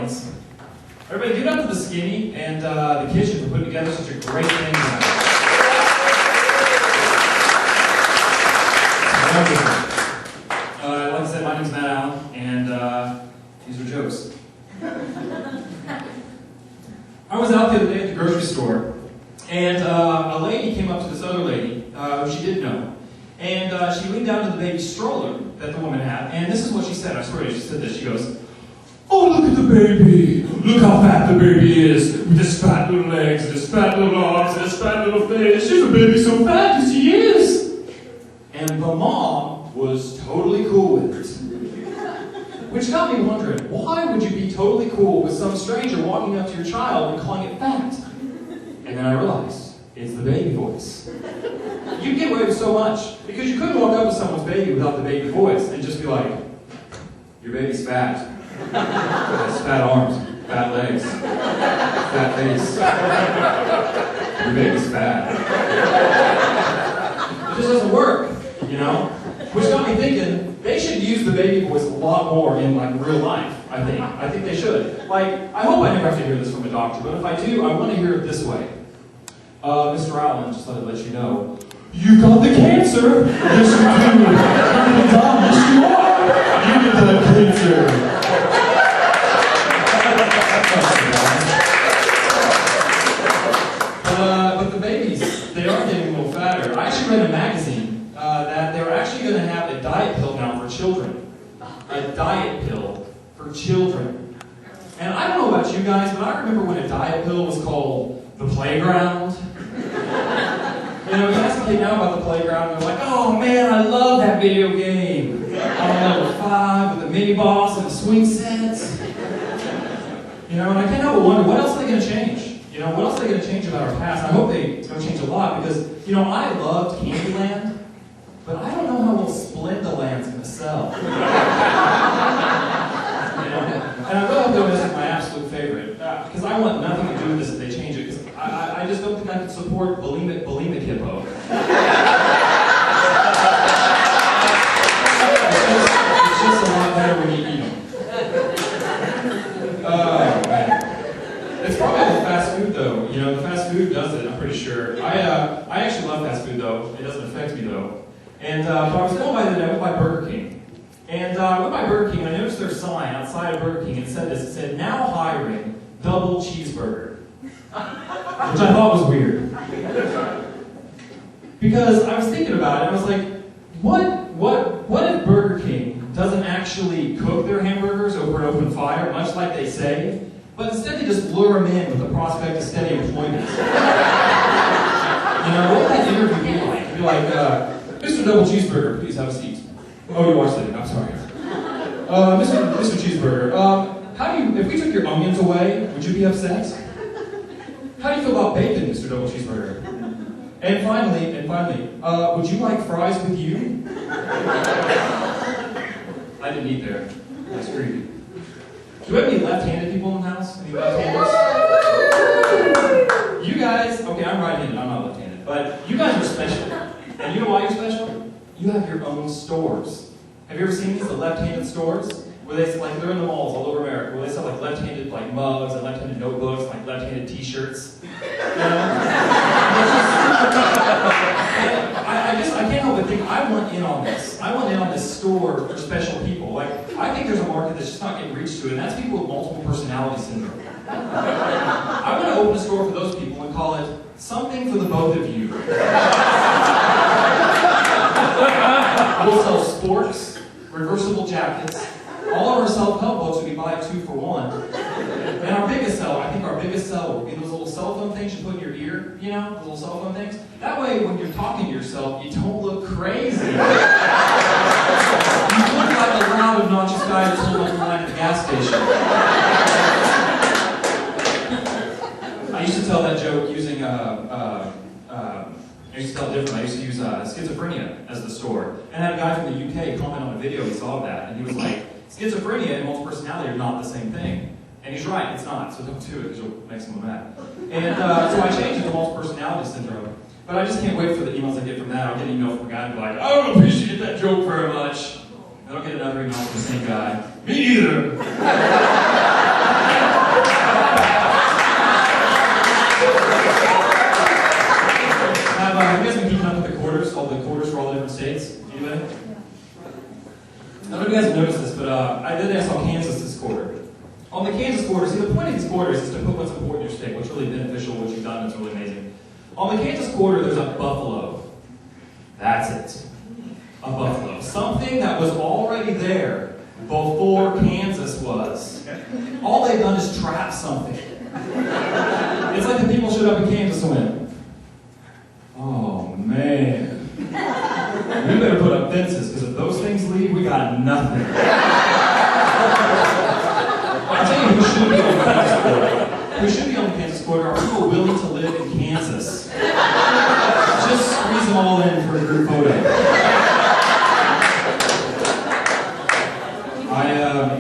audience. Everybody give it up to the Skinny and the Kitchen for putting together such a great thing tonight. Like I said, my name's Matt Allen, and these are jokes. I was out the other day at the grocery store, and a lady came up to this other lady who she didn't know, and she leaned down to the baby stroller that the woman had, and this is what she said. I swear to you, she said this. She goes, "Oh, look at the baby. Look how fat the baby is, with his fat little legs, and his fat little arms, and his fat little face. She's a baby so fat as she is." And the mom was totally cool with it. Which got me wondering, why would you be totally cool with some stranger walking up to your child and calling it fat? And then I realized, it's the baby voice. You can get away with so much, because you couldn't walk up to someone's baby without the baby voice and just be like, "Your baby's fat. Has fat arms, fat legs, fat face. Your baby's fat." It just doesn't work, you know? Which got me thinking, they should use the baby voice a lot more in like real life, I think. I think they should. Like, I hope I never have to hear this from a doctor, but if I do, I want to hear it this way. Mr. Allen, just let you know, "You got the cancer! Yes, you do! You're gonna die! Yes, you are! You get the cancer!" But the babies, they are getting a little fatter. I actually read in a magazine that they're actually going to have a diet pill now for children. A diet pill for children. And I don't know about you guys, but I remember when a diet pill was called the playground. You know, you ask a kid now about the playground, and they're like, "Oh man, I love that video game. I'm level 5 with the mini boss and the swing sets." You know, and I can't help but wonder, what else are they going to change? You know, what else are they going to change about our past? I hope they don't change a lot, because, you know, I loved Candyland, but I don't know how well Splendoland's going to sell. You know? And I really hope this is my absolute favorite, because I want nothing to do with this if they change it, because I just don't think I can support bulimic hippo. It's just a lot better when you eat them. Oh, man. It's probably the fast food, though. You know, the fast food does it, I'm pretty sure. I actually love fast food, though. It doesn't affect me, though. And but I was going by the day by Burger King. And I went by Burger King, and I noticed their sign outside of Burger King. It said this. It said, "Now hiring double cheeseburger." Which I thought was weird. Because I was thinking about it, and I was like, what if Burger King doesn't actually cook their hamburgers over an open fire, much like they say, but instead they just lure them in with the prospect of steady employment? You know, what would that interview be like? It'd be like, "Mr. Double Cheeseburger, please have a seat." Oh, you watched it. I'm sorry. Mr. Cheeseburger, if we took your onions away, would you be upset? How do you feel about bacon, Mr. Double Cheeseburger? And finally, would you like fries with you? I didn't eat there. That's creepy. Do we have any left-handed people in the house? Any left-handers? You guys, okay, I'm right-handed, I'm not left-handed, but you guys are special. And you know why you're special? You have your own stores. Have you ever seen these, the left-handed stores? Where they, like, they're in the malls all over America, where they sell like left-handed like mugs and left-handed notebooks, like left-handed T-shirts. You know? I can't help but think I want in on this. I want in on this store for special people. Like, I think there's a market that's just not getting reached to, and that's people with multiple personality syndrome. I want to open a store for those people and call it "Something for the Both of You." We'll sell sports, reversible jackets. All of our self-help books would be buy 2 for 1. And our biggest seller, I think our biggest seller would be those little cell phone things you put in your ear, you know, the little cell phone things. That way, when you're talking to yourself, you don't look crazy. You look like a loud, obnoxious guy who's holding up the line at the gas station. I used to tell that joke using I used to tell it different. I used to use schizophrenia as the store. And I had a guy from the UK comment on a video he saw of that, and he was like, "Schizophrenia and multiple personality are not the same thing." And he's right, it's not, so don't do it because you'll make someone mad. And so I changed it to multiple personality syndrome. But I just can't wait for the emails I get from that. I'll get an email from a guy and be like, "I don't appreciate that joke very much." And I'll get another email from the same guy. "Me either." then I saw Kansas this quarter. On the Kansas quarter, see, the point of these quarters is to put what's important in your state, what's really beneficial, what you've done that's really amazing. On the Kansas quarter, there's a buffalo. That's it. A buffalo. Something that was already there before Kansas was. All they've done is trap something. It's like the people showed up in Kansas and went, oh man, we better put up fences, because if those things leave, we got nothing. I'll tell you who should be on the Kansas quarter. Who should be on the Kansas quarter are people willing to live in Kansas. Just squeeze them all in for a group photo.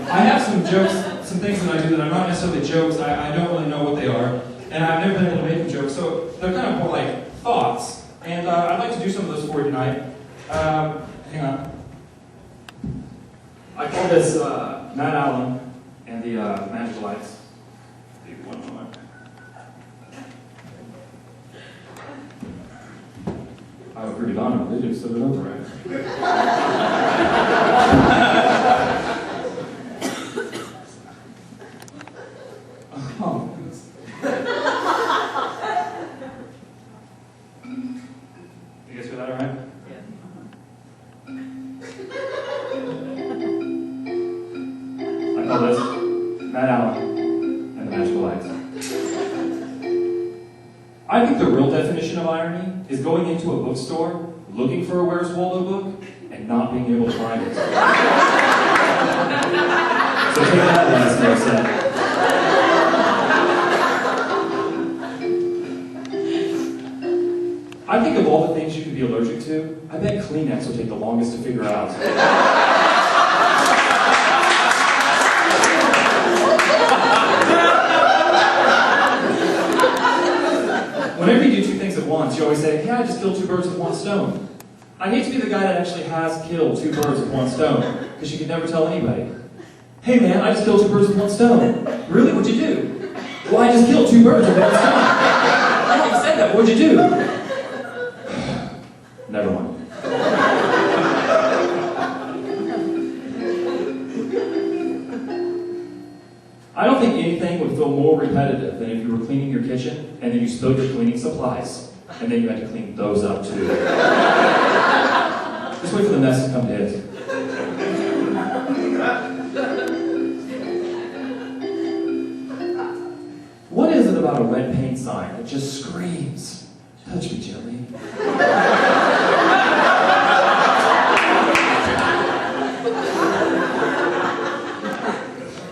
I have some jokes, some things that I do that are not necessarily jokes. I don't really know what they are, and I've never been able to make them jokes, so they're kind of more like thoughts. And I'd like to do some of those for you tonight. Hang on. I call this Matt Allen and the Magic Lights. One moment. I was pretty on it. They just set it up right. Oh. You guys feel that all right? Yeah. I call this Matt Allen and the Magical Lights. I think the real definition of irony is going into a bookstore, looking for a Where's Waldo book, and not being able to find it. So take that last next step. I think of all the things you can be allergic to, I bet Kleenex would take the longest to figure out. Whenever you do two things at once, you always say, yeah, I just killed two birds with one stone. I hate to be the guy that actually has killed two birds with one stone, because you can never tell anybody. Hey man, I just killed two birds with one stone. Really? What'd you do? Well, I just killed two birds with one stone. I thought you said that. What'd you do? Never mind. I don't think anything would feel more repetitive than if you were cleaning your kitchen and then you spilled your cleaning supplies and then you had to clean those up too. Just wait for the mess to come to hit. What is it about a red paint sign that just screams, touch me gently?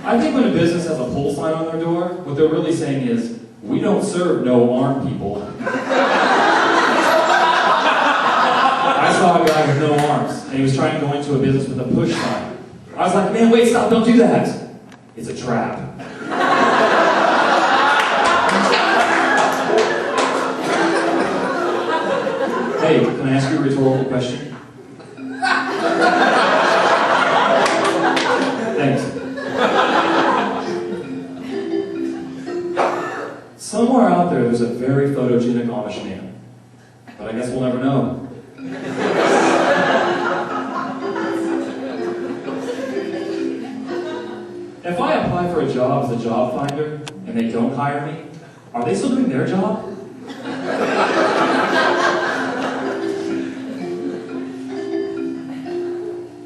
I think when a business has a pull sign on their door, what they're really saying is, we don't serve no-arm people. I saw a guy with no arms, and he was trying to go into a business with a push sign. I was like, man, wait, stop, don't do that. It's a trap. Hey, can I ask you a rhetorical question? Thanks. Somewhere out there's a very photogenic Amish man. But I guess we'll never know. If I apply for a job as a job finder and they don't hire me, are they still doing their job?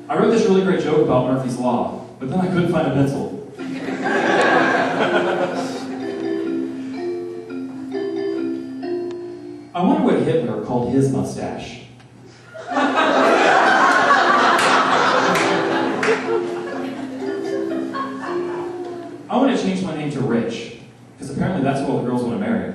I wrote this really great joke about Murphy's Law, but then I couldn't find a pencil. I wonder what Hitler called his mustache. I want to change my name to Rich, because apparently that's what the girls want to marry.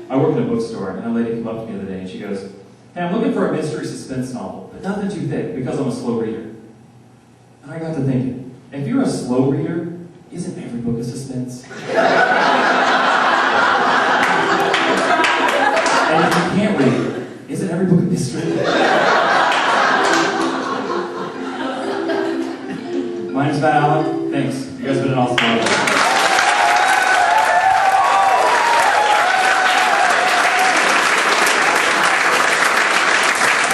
I work in a bookstore, and a lady came up to me the other day, and she goes, hey, I'm looking for a mystery suspense novel, but nothing too thick, because I'm a slow reader. And I got to thinking, if you're a slow reader, isn't every book a suspense? And if you can't read, isn't every book a mystery? My name's Matt Allen. Thanks. You guys have been an awesome audience.